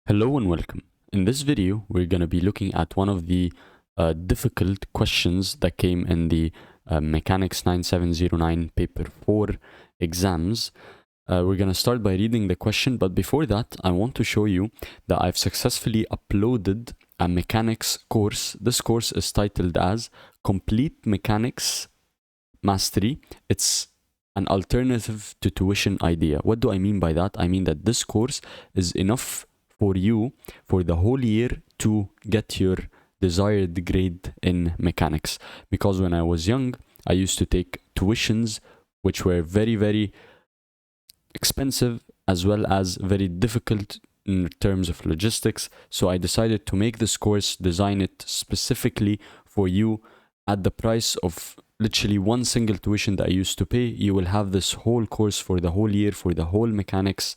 Hello and welcome. In this video, we're going to be looking at one of the difficult questions that came in the Mechanics 9709 paper 4 exams. We're going to start by reading the question, but before that, I want to show you that I've successfully uploaded a mechanics course. This course is titled as Complete Mechanics Mastery. It's an alternative to tuition idea. What do I mean by that? I mean that this course is enough for you for the whole year to get your desired grade in mechanics. Because when I was young, I used to take tuitions which were very, very expensive as well as very difficult in terms of logistics. So I decided to make this course, design it specifically for you at the price of literally one single tuition that I used to pay. You will have this whole course for the whole year, for the whole mechanics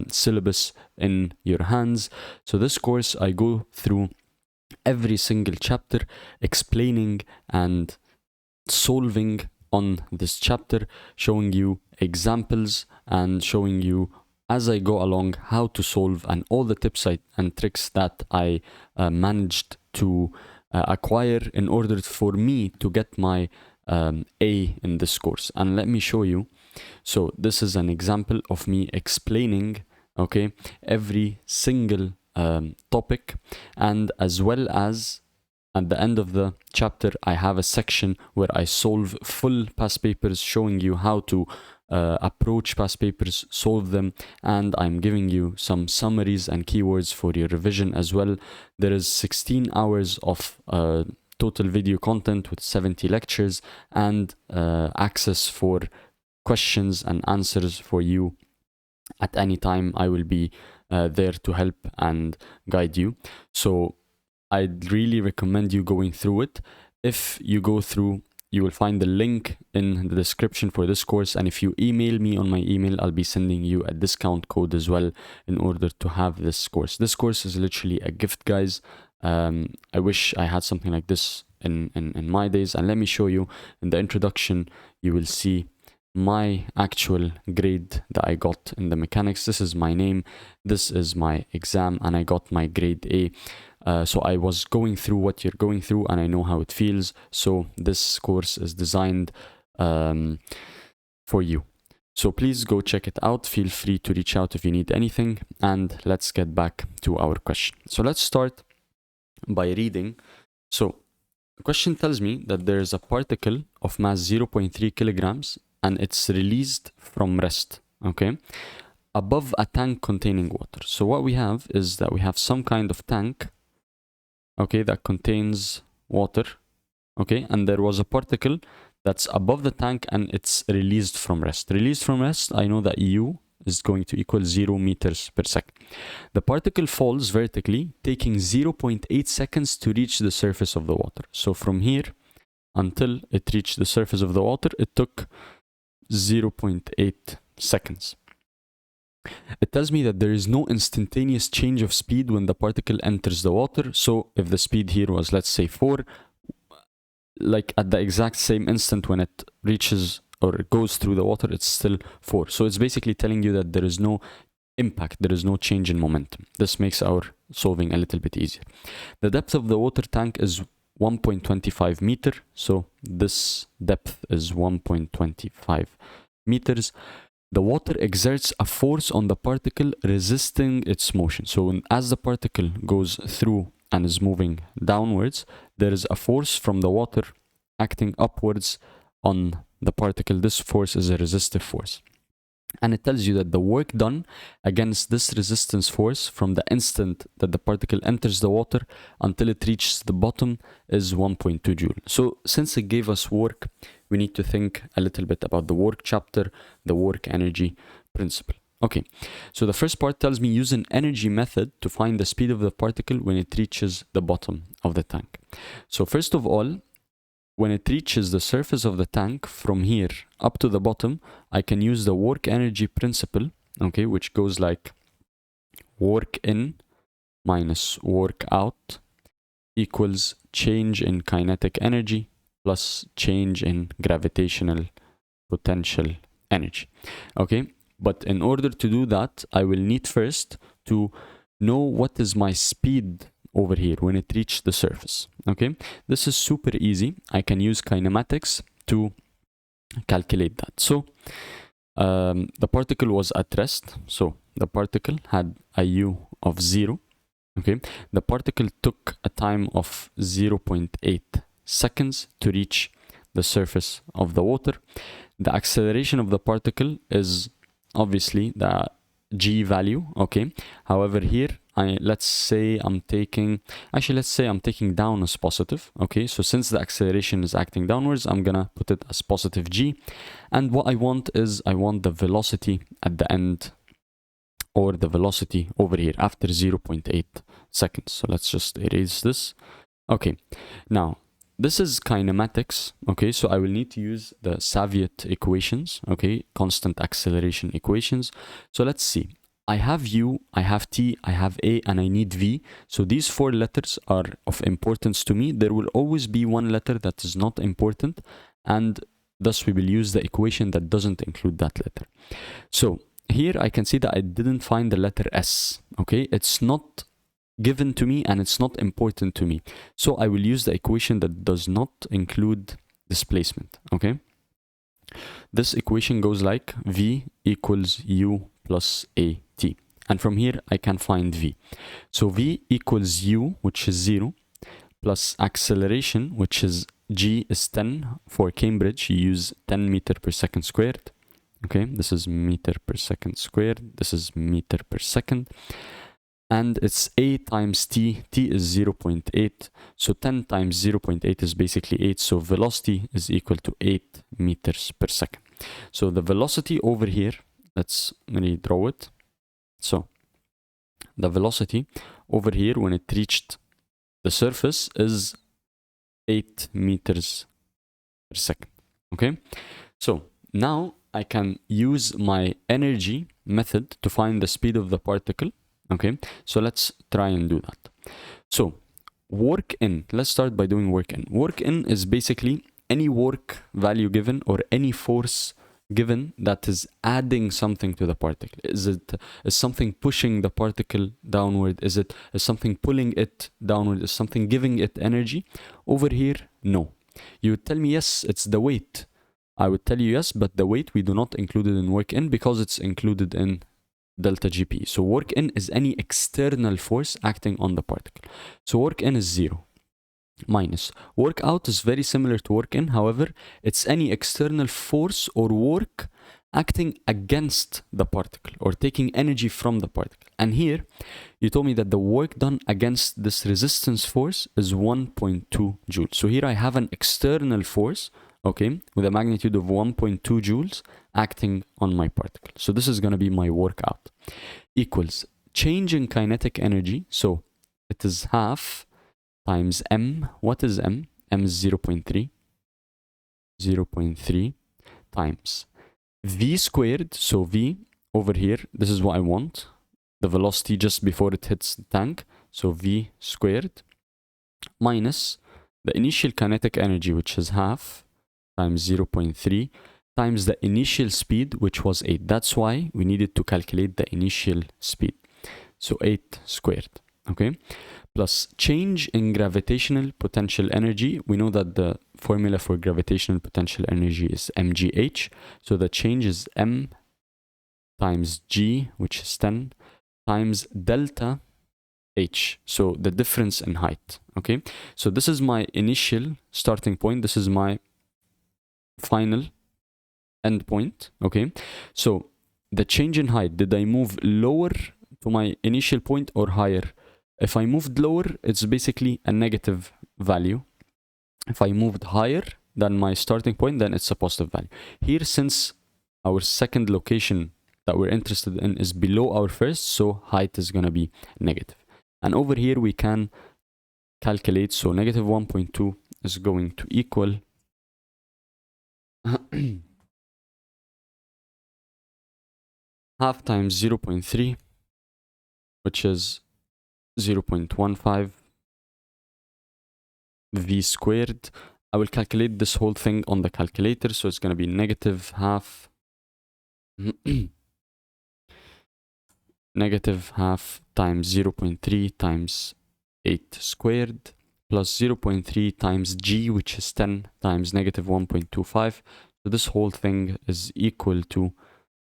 syllabus in your hands. So this course, I go through every single chapter, explaining and solving on this chapter, showing you examples and showing you as I go along how to solve, and all the tips and tricks that I managed to acquire in order for me to get my A in this course. And let me show you. So this is an example of me explaining, okay, every single topic, and as well as at the end of the chapter, I have a section where I solve full past papers, showing you how to approach past papers, solve them, and I'm giving you some summaries and keywords for your revision as well. There is 16 hours of total video content with 70 lectures and access for questions and answers for you at any time. I will be there to help and guide you. So I'd really recommend you going through it. If you go through, you will find the link in the description for this course, and if you email me on my email, I'll be sending you a discount code as well in order to have this course. This course is literally a gift, guys. I wish I had something like this in my days. And let me show you in the introduction, you will see my actual grade that I got in the mechanics. This is my name, this is my exam, and I got my grade A. So I was going through what you're going through, and I know how it feels. So this course is designed for you. So please go check it out. Feel free to reach out if you need anything, and let's get back to our question. So let's start by reading. So the question tells me that there is a particle of mass 0.3 kilograms and it's released from rest, okay, above a tank containing water. So what we have is that we have some kind of tank, okay, that contains water, okay, and there was a particle that's above the tank and it's released from rest. Released from rest, I know that U is going to equal 0 meters per second. The particle falls vertically, taking 0.8 seconds to reach the surface of the water. So from here until it reached the surface of the water, it took 0.8 seconds. It tells me that there is no instantaneous change of speed when the particle enters the water. So if the speed here was, let's say 4, like at the exact same instant when it reaches or it goes through the water, it's still 4. So it's basically telling you that there is no impact, there is no change in momentum. This makes our solving a little bit easier. The depth of the water tank is 1.25 meter. So this depth is 1.25 meters. The water exerts a force on the particle resisting its motion. So as the particle goes through and is moving downwards, there is a force from the water acting upwards on the particle. This force is a resistive force. And it tells you that the work done against this resistance force from the instant that the particle enters the water until it reaches the bottom is 1.2 joule. So since it gave us work, we need to think a little bit about the work chapter, the work energy principle. Okay, so the first part tells me use an energy method to find the speed of the particle when it reaches the bottom of the tank. So first of all, when it reaches the surface of the tank from here up to the bottom, I can use the work energy principle, okay, which goes like work in minus work out equals change in kinetic energy plus change in gravitational potential energy, okay. But in order to do that, I will need first to know what is my speed over here when it reached the surface. Okay, this is super easy. I can use kinematics to calculate that. So the particle was at rest, so the particle had a u of 0. Okay, the particle took a time of 0.8 seconds to reach the surface of the water. The acceleration of the particle is obviously the g value. Okay, however here let's say I'm taking down as positive. Okay, so since the acceleration is acting downwards, I'm gonna put it as positive g, and what I want is I want the velocity at the end, or the velocity over here after 0.8 seconds. So let's just erase this. Okay, now this is kinematics. Okay, so I will need to use the Saviot equations. Okay, constant acceleration equations. So let's see. I have u, I have t, I have a, and I need v. So these 4 letters are of importance to me. There will always be one letter that is not important, and thus we will use the equation that doesn't include that letter. So here I can see that I didn't find the letter s. Okay, it's not given to me and it's not important to me. So I will use the equation that does not include displacement. Okay, this equation goes like v equals u plus at, and from here I can find v. So v equals u, which is 0, plus acceleration, which is g is 10. For Cambridge you use 10 meter per second squared. Okay, this is meter per second squared, this is meter per second, and it's a times t. T is 0.8, so 10 times 0.8 is basically 8, so velocity is equal to 8 meters per second. So the velocity over here, let's redraw it. So the velocity over here when it reached the surface is 8 meters per second. Okay, so now I can use my energy method to find the speed of the particle. Okay, so let's try and do that. So work in, let's start by doing work in. Work in is basically any work value given or any force given that is adding something to the particle. Is something pushing the particle downward? Is something pulling it downward? Is something giving it energy? Over here, no. You would tell me, yes, it's the weight. I would tell you yes, but the weight we do not include it in work in because it's included in delta GP. So work in is any external force acting on the particle. So work in is 0. Minus work out is very similar to work in, however it's any external force or work acting against the particle or taking energy from the particle. And here you told me that the work done against this resistance force is 1.2 joules. So here I have an external force, okay, with a magnitude of 1.2 joules acting on my particle. So this is going to be my work out, equals change in kinetic energy. So it is half times m. What is m? M is 0.3. 0.3 times v squared. So v over here, this is what I want, the velocity just before it hits the tank. So v squared minus the initial kinetic energy, which is half, times 0.3 times the initial speed, which was 8. That's why we needed to calculate the initial speed. So 8 squared. Okay, plus change in gravitational potential energy. We know that the formula for gravitational potential energy is mgh. So the change is m times g, which is 10, times delta h. So the difference in height. Okay, so this is my initial starting point. This is my final end point. Okay, so the change in height, did I move lower to my initial point or higher? If I moved lower, it's basically a negative value. If I moved higher than my starting point, then it's a positive value. Here, since our second location that we're interested in is below our first, so height is going to be negative. And over here, we can calculate, so negative 1.2 is going to equal half times 0.3, which is 0.15 v squared. I will calculate this whole thing on the calculator, so it's going to be negative half negative half times 0.3 times 8 squared plus 0.3 times g, which is 10 times negative 1.25. So this whole thing is equal to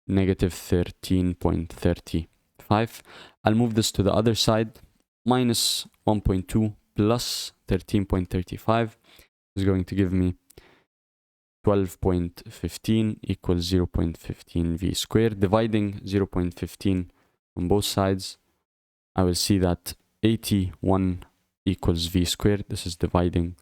negative 13.35. I'll move this to the other side. Minus 1.2 plus 13.35 is going to give me 12.15 equals 0.15 v squared. Dividing 0.15 on both sides, I will see that 81 equals v squared. This is dividing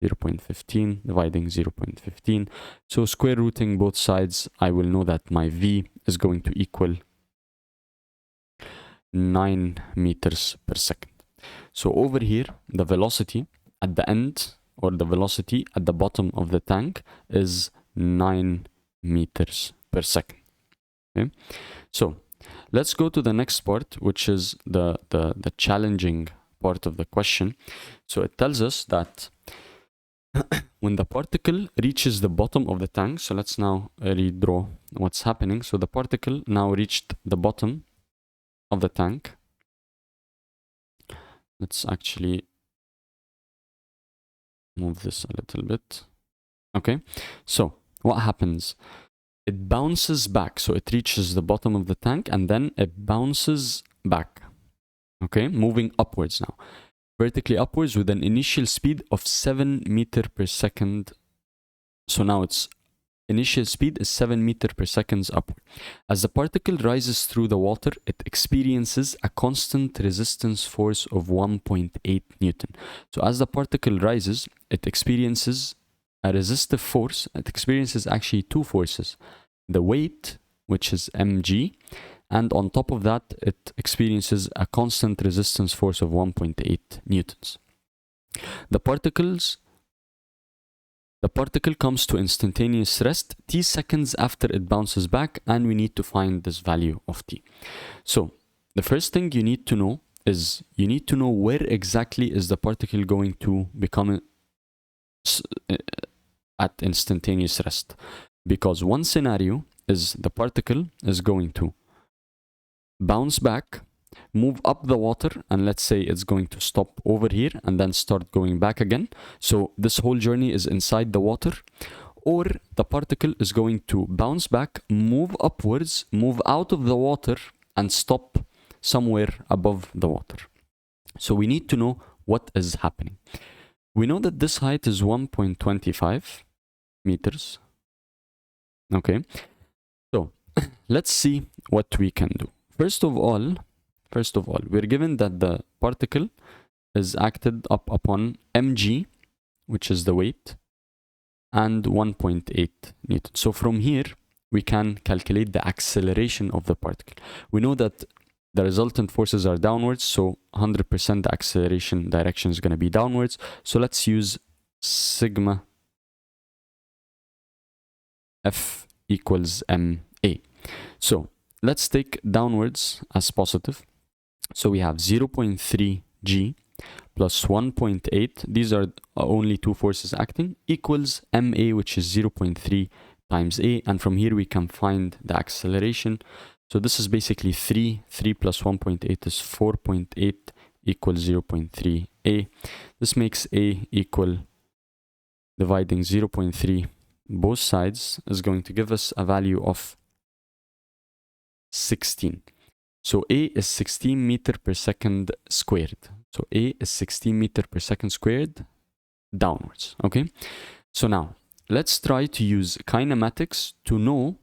0.15, dividing 0.15. So square rooting both sides, I will know that my v is going to equal 9 meters per second. So over here, the velocity at the end, or the velocity at the bottom of the tank, is 9 meters per second. Okay, so let's go to the next part, which is the challenging part of the question. So it tells us that when the particle reaches the bottom of the tank, so let's now redraw what's happening. So the particle now reached the bottom of the tank. Let's actually move this a little bit. Okay, so what happens? It bounces back. So it reaches the bottom of the tank and then it bounces back. Okay, moving upwards now. Vertically upwards with an initial speed of 7 meters per second. So now its initial speed is 7 meters per second upward. As the particle rises through the water, it experiences a constant resistance force of 1.8 Newton. So as the particle rises, it experiences a resistive force. It experiences actually two forces. The weight, which is mg, and on top of that, it experiences a constant resistance force of 1.8 newtons. The particle comes to instantaneous rest t seconds after it bounces back, and we need to find this value of t. So the first thing you need to know is you need to know where exactly is the particle going to become at instantaneous rest. Because one scenario is the particle is going to bounce back, move up the water, and let's say it's going to stop over here and then start going back again. So this whole journey is inside the water. Or the particle is going to bounce back, move upwards, move out of the water, and stop somewhere above the water. So we need to know what is happening. We know that this height is 1.25 meters. Okay, so let's see what we can do. First of all, we're given that the particle is acted up upon mg, which is the weight, and 1.8 Newton. So from here, we can calculate the acceleration of the particle. We know that the resultant forces are downwards, so 100% the acceleration direction is going to be downwards. So let's use sigma F equals ma. So let's take downwards as positive. So we have 0.3 g plus 1.8. These are only two forces acting, equals ma, which is 0.3 times a. And from here we can find the acceleration. So this is basically 3 plus 1.8 is 4.8 equals 0.3 a. This makes a equal, dividing 0.3 both sides, is going to give us a value of 16. So a is 16 meters per second squared. So a is 16 meters per second squared downwards. Okay, so now let's try to use kinematics to know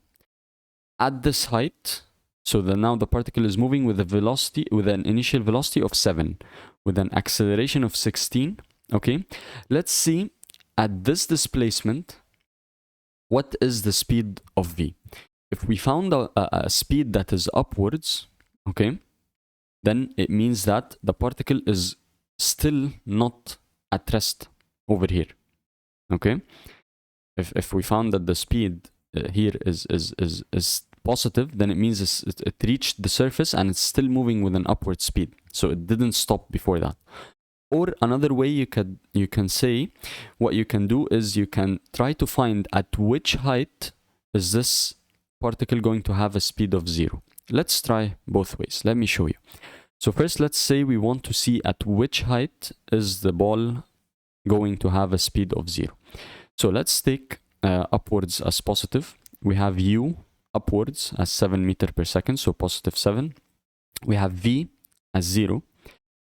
at this height. So now the particle is moving with a velocity, with an initial velocity of 7, with an acceleration of 16. Okay, let's see at this displacement, what is the speed of v? If we found a speed that is upwards, okay, then it means that the particle is still not at rest over here. Okay, if we found that the speed here is positive, then it means it reached the surface and it's still moving with an upward speed, so it didn't stop before that. Or another way you can say, what you can do is you can try to find at which height is this particle going to have a speed of 0. Let's try both ways. Let me show you. So first, let's say we want to see at which height is the ball going to have a speed of 0. So let's take upwards as positive. We have u upwards as 7 meters per second, so positive 7. We have v as 0.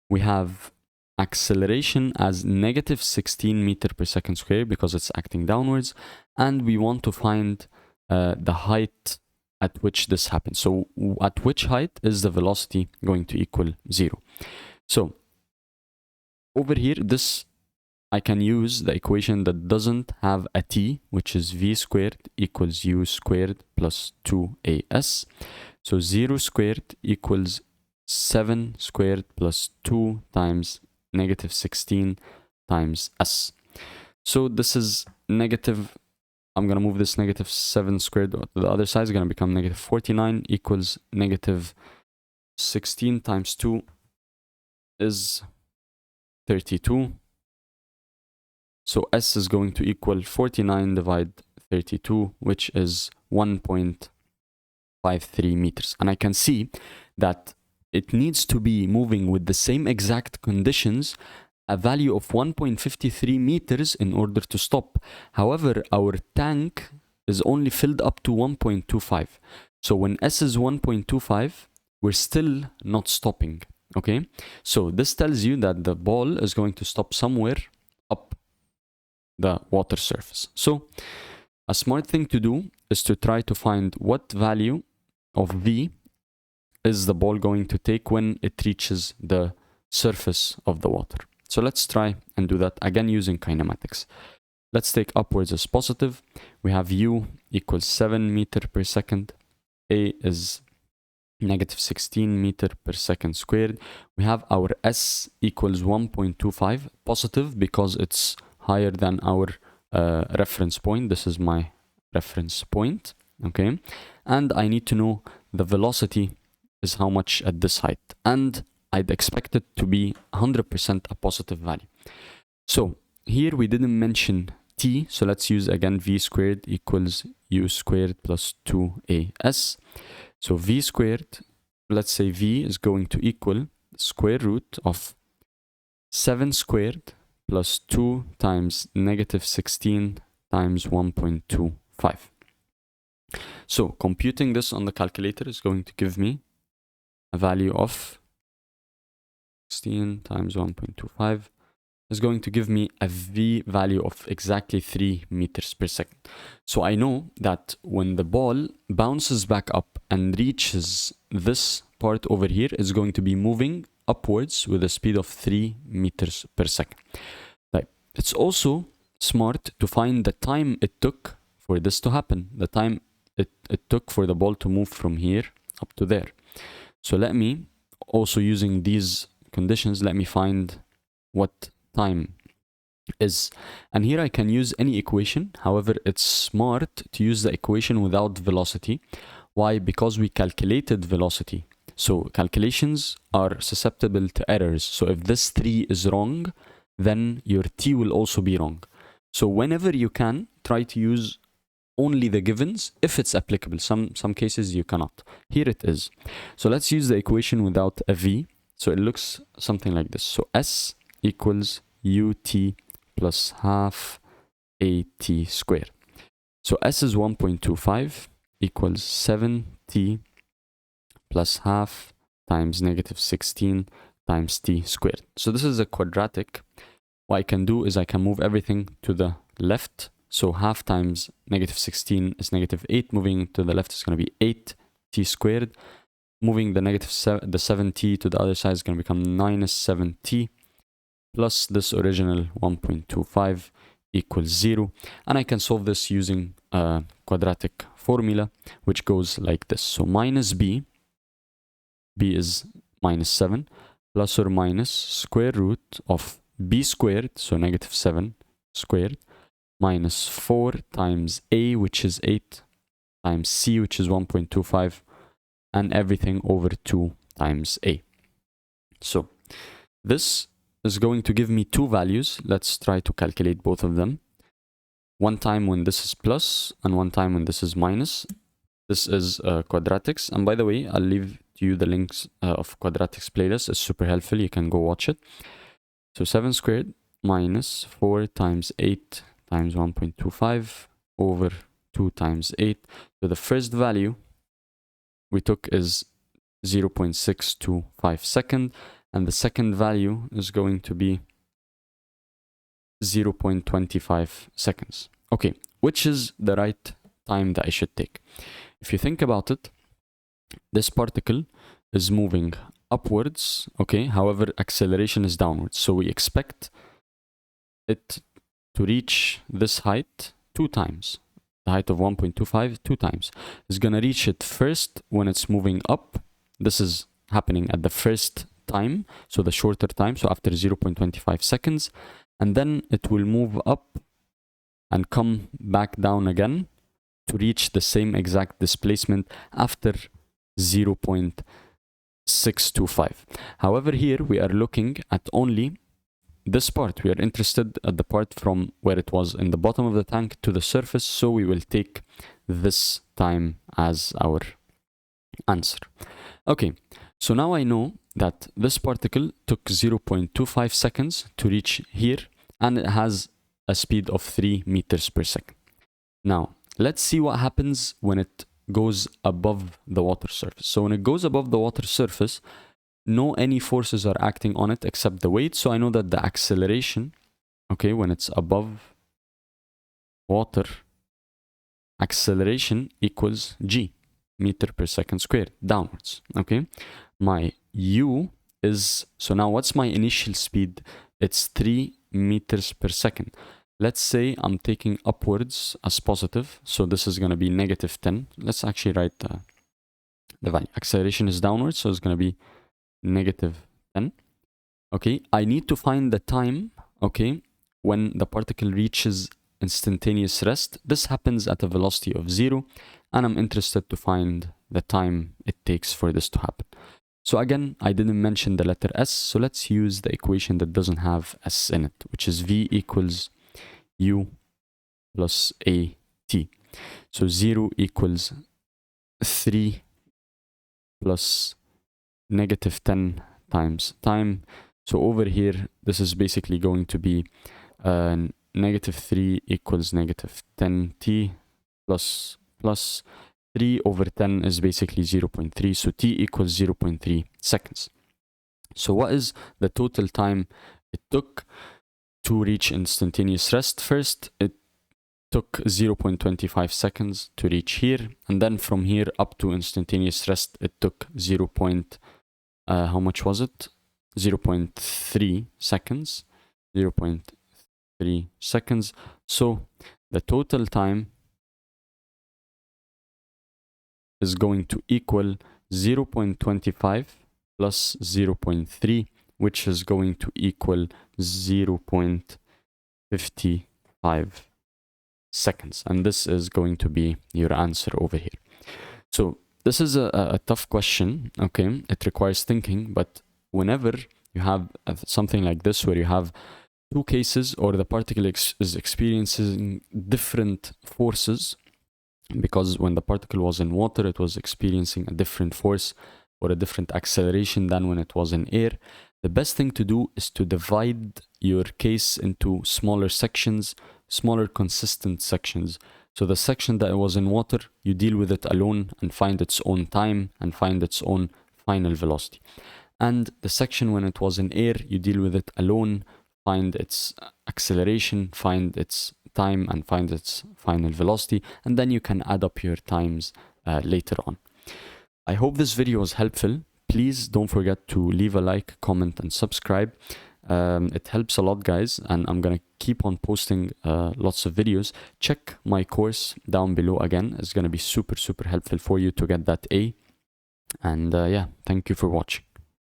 We have acceleration as negative 16 meters per second squared because it's acting downwards. And we want to find the height at which this happens. So at which height is the velocity going to equal 0? So over here, this I can use the equation that doesn't have a t, which is v squared equals u squared plus 2as. So 0 squared equals 7 squared plus 2 times negative 16 times s. So this is negative, I'm going to move this negative 7 squared to the other side. It's going to become negative 49 equals negative 16 times 2 is 32. So s is going to equal 49 divided 32, which is 1.53 meters. And I can see that it needs to be moving with the same exact conditions, a value of 1.53 meters in order to stop. However, our tank is only filled up to 1.25. So when s is 1.25, we're still not stopping, okay? So this tells you that the ball is going to stop somewhere up the water surface. So a smart thing to do is to try to find what value of v is the ball going to take when it reaches the surface of the water. So let's try and do that again using kinematics. Let's take upwards as positive. We have u equals 7 meters per second. A is negative 16 meters per second squared. We have our s equals 1.25, positive because it's higher than our reference point. This is my reference point, okay? And I need to know the velocity is how much at this height. And I'd expect it to be 100% a positive value. So here we didn't mention t, so let's use again v squared equals u squared plus 2as. So v squared, let's say v is going to equal square root of 7 squared plus 2 times negative 16 times 1.25. So computing this on the calculator is going to give me a value of 16 times 1.25 is going to give me a v value of exactly 3 meters per second. So I know that when the ball bounces back up and reaches this part over here, it's going to be moving upwards with a speed of 3 meters per second. Like, it's also smart to find the time it took for this to happen, the time it took for the ball to move from here up to there. So let me, also using these conditions, let me find what time is. And here I can use any equation. However, it's smart to use the equation without velocity. Why? Because we calculated velocity. So calculations are susceptible to errors. So if this 3 is wrong, then your t will also be wrong. So whenever you can, try to use only the givens if it's applicable. Some cases you cannot. Here it is. So let's use the equation without a v. So it looks something like this. So s equals ut plus half at squared. So s is 1.25 equals 7t plus half times negative 16 times t squared. So this is a quadratic. What I can do is I can move everything to the left. So half times negative 16 is negative 8. Moving to the left is going to be 8t squared. Moving the negative the 7t to the other side is going to become minus 7t plus this original 1.25 equals 0. And I can solve this using a quadratic formula, which goes like this. So minus b is minus 7, plus or minus square root of b squared, so negative 7 squared, minus 4 times a, which is 8, times c, which is 1.25, and everything over 2 times a. So this is going to give me two values. Let's try to calculate both of them. One time when this is plus and one time when this is minus. This is quadratics. And by the way, I'll leave you the links of quadratics playlist. It's super helpful. You can go watch it. So 7 squared minus 4 times 8 times 1.25 over 2 times 8. So the first value we took is 0.625 seconds, and the second value is going to be 0.25 seconds. Okay, which is the right time that I should take? If you think about it, this particle is moving upwards, okay, however, acceleration is downwards. So we expect it to reach this height 2 times. The height of 1.25, 2 times. It's gonna reach it first when it's moving up. This is happening at the first time, so the shorter time, so after 0.25 seconds. And then it will move up and come back down again to reach the same exact displacement after 0.625. However, here we are looking at only this part. We are interested at the part from where it was in the bottom of the tank to the surface, so we will take this time as our answer. Okay, so now I know that this particle took 0.25 seconds to reach here, and it has a speed of 3 meters per second. Now, let's see what happens when it goes above the water surface. So when it goes above the water surface, no any forces are acting on it except the weight. So I know that the acceleration, okay, when it's above water, acceleration equals g, meter per second squared, downwards, okay? My u is, so now what's my initial speed? It's 3 meters per second. Let's say I'm taking upwards as positive, so this is going to be negative 10. Let's actually write the value. Acceleration is downwards, so it's going to be negative 10. Okay, I need to find the time, okay, when the particle reaches instantaneous rest. This happens at a velocity of 0, and I'm interested to find the time it takes for this to happen. So again, I didn't mention the letter S, so let's use the equation that doesn't have S in it, which is V equals U plus AT. So 0 equals 3 plus negative 10 times time. So over here, this is basically going to be negative 3 equals negative 10t plus 3 over 10 is basically 0.3. So t equals 0.3 seconds. So what is the total time it took to reach instantaneous rest? First, it took 0.25 seconds to reach here, and then from here up to instantaneous rest, it took how much was it? 0.3 seconds. 0.3 seconds. So the total time is going to equal 0.25 plus 0.3, which is going to equal 0.55 seconds. And this is going to be your answer over here. So this is a tough question, okay? It requires thinking, but whenever you have something like this where you have two cases or the particle is experiencing different forces, because when the particle was in water, it was experiencing a different force or a different acceleration than when it was in air, the best thing to do is to divide your case into smaller sections, smaller consistent sections. So the section that was in water, you deal with it alone and find its own time and find its own final velocity. And the section when it was in air, you deal with it alone, find its acceleration, find its time, and find its final velocity, and then you can add up your times later on. I hope this video was helpful. Please don't forget to leave a like, comment, and subscribe. It helps a lot, guys, and I'm gonna keep on posting lots of videos. Check my course down below again. It's gonna be super helpful for you to get that A. And yeah, thank you for watching.